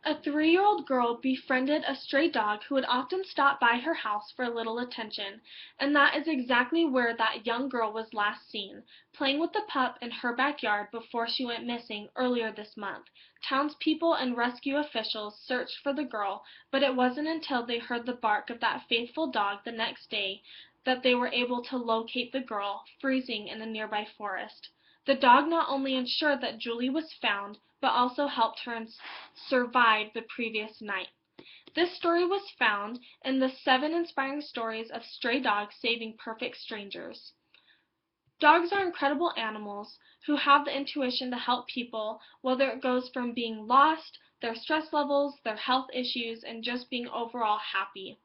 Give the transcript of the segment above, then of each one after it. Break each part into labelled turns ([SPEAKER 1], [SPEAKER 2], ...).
[SPEAKER 1] A 3-year-old girl befriended a stray dog who would often stop by her house for a little attention, and that is exactly where that young girl was last seen, playing with the pup in her backyard before she went missing earlier this month. Townspeople and rescue officials searched for the girl, but it wasn't until they heard the bark of that faithful dog the next day that they were able to locate the girl, freezing in a nearby forest. The dog not only ensured that Julie was found, but also helped her survive the previous night. This story was found in the 7 Inspiring Stories of Stray Dogs Saving Perfect Strangers. Dogs are incredible animals who have the intuition to help people, whether it goes from being lost, their stress levels, their health issues, and just being overall happy.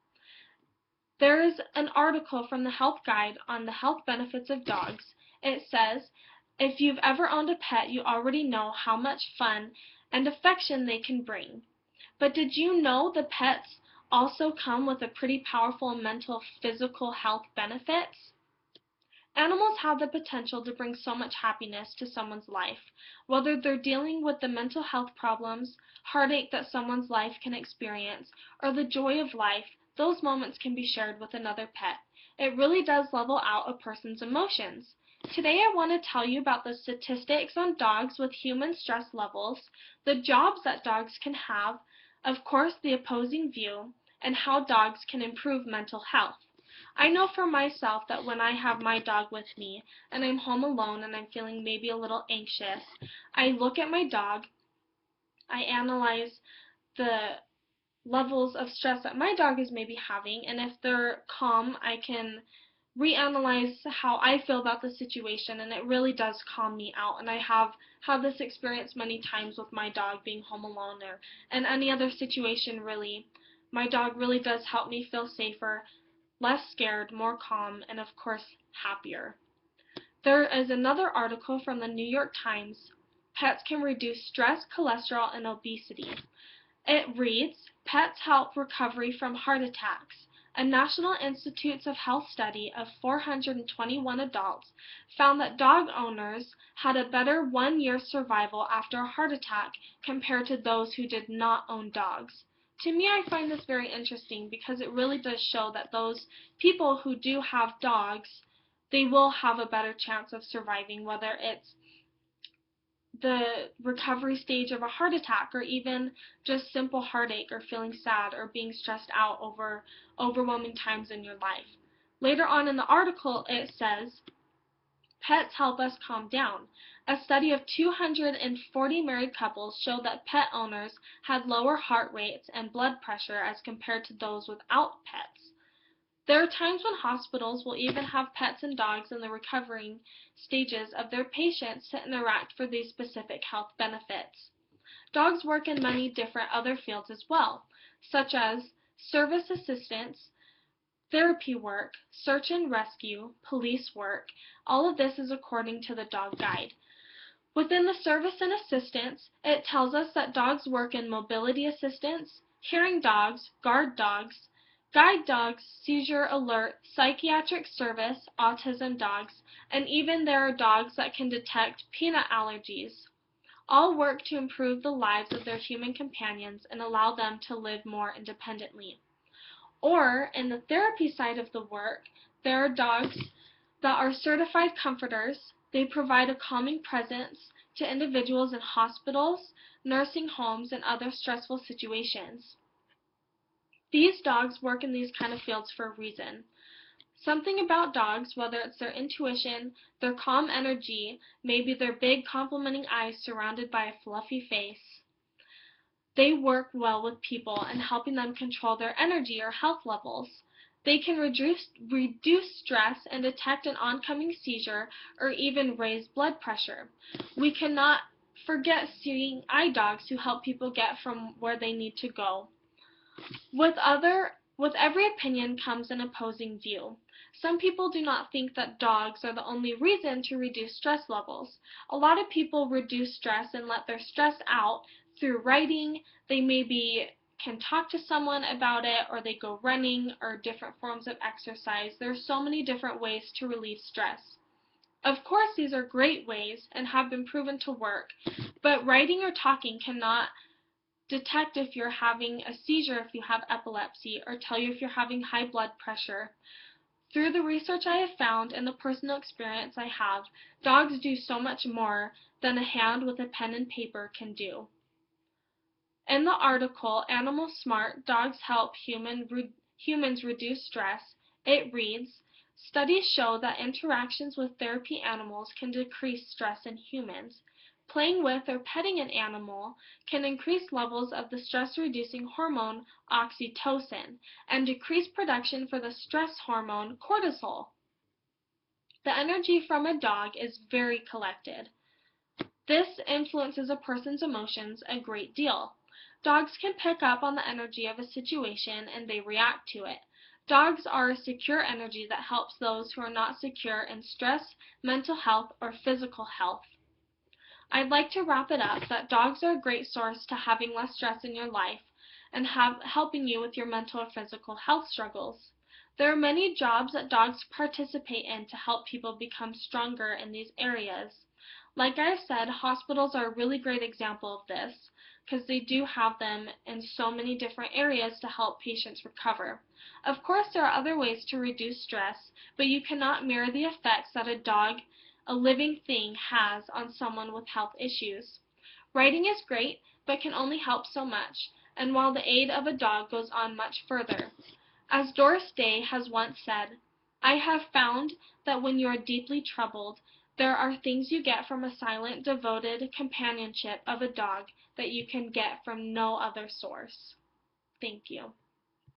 [SPEAKER 1] There is an article from the Health Guide on the health benefits of dogs. It says, if you've ever owned a pet, you already know how much fun and affection they can bring. But did you know the pets also come with a pretty powerful mental, physical health benefits? Animals have the potential to bring so much happiness to someone's life, whether they're dealing with the mental health problems, heartache that someone's life can experience, or the joy of life. Those moments can be shared with another pet. It really does level out a person's emotions. Today I want to tell you about the statistics on dogs with human stress levels, the jobs that dogs can have, of course the opposing view, and how dogs can improve mental health. I know for myself that when I have my dog with me and I'm home alone and I'm feeling maybe a little anxious, I look at my dog, I analyze the levels of stress that my dog is maybe having, and if they're calm, I can reanalyze how I feel about the situation, and it really does calm me out. And I have had this experience many times with my dog being home alone or in any other situation really. My dog really does help me feel safer, less scared, more calm, and of course happier. There is another article from the New York Times, Pets Can Reduce Stress, Cholesterol, and Obesity. It reads, Pets Help Recovery from Heart Attacks. A National Institutes of Health study of 421 adults found that dog owners had a better 1-year survival after a heart attack compared to those who did not own dogs. To me, I find this very interesting because it really does show that those people who do have dogs, they will have a better chance of surviving, whether it's the recovery stage of a heart attack or even just simple heartache or feeling sad or being stressed out over overwhelming times in your life. Later on in the article it says, pets help us calm down. A study of 240 married couples showed that pet owners had lower heart rates and blood pressure as compared to those without pets. There are times when hospitals will even have pets and dogs in the recovering stages of their patients to interact for these specific health benefits. Dogs work in many different other fields as well, such as service assistance, therapy work, search and rescue, police work. All of this is according to the Dog Guide. Within the service and assistance, it tells us that dogs work in mobility assistance, hearing dogs, guard dogs, guide dogs, seizure alert, psychiatric service, autism dogs, and even there are dogs that can detect peanut allergies. All work to improve the lives of their human companions and allow them to live more independently. Or, in the therapy side of the work, there are dogs that are certified comforters. They provide a calming presence to individuals in hospitals, nursing homes, and other stressful situations. These dogs work in these kind of fields for a reason. Something about dogs, whether it's their intuition, their calm energy, maybe their big complimenting eyes surrounded by a fluffy face, they work well with people in helping them control their energy or health levels. They can reduce stress and detect an oncoming seizure or even raise blood pressure. We cannot forget seeing eye dogs who help people get from where they need to go. With every opinion comes an opposing view. Some people do not think that dogs are the only reason to reduce stress levels. A lot of people reduce stress and let their stress out through writing. They maybe can talk to someone about it, or they go running, or different forms of exercise. There are so many different ways to relieve stress. Of course, these are great ways and have been proven to work, but writing or talking cannot detect if you're having a seizure if you have epilepsy, or tell you if you're having high blood pressure. Through the research I have found and the personal experience I have, dogs do so much more than a hand with a pen and paper can do. In the article, Animal Smart, Dogs Help Humans Reduce Stress, it reads, studies show that interactions with therapy animals can decrease stress in humans. Playing with or petting an animal can increase levels of the stress-reducing hormone oxytocin and decrease production for the stress hormone cortisol. The energy from a dog is very collected. This influences a person's emotions a great deal. Dogs can pick up on the energy of a situation and they react to it. Dogs are a secure energy that helps those who are not secure in stress, mental health, or physical health. I'd like to wrap it up that dogs are a great source to having less stress in your life and helping you with your mental or physical health struggles. There are many jobs that dogs participate in to help people become stronger in these areas. Like I've said, hospitals are a really great example of this because they do have them in so many different areas to help patients recover. Of course, there are other ways to reduce stress, but you cannot mirror the effects that a dog, a living thing, has on someone with health issues. Writing is great, but can only help so much, and while the aid of a dog goes on much further. As Doris Day has once said, I have found that when you are deeply troubled, there are things you get from a silent, devoted companionship of a dog that you can get from no other source. Thank you.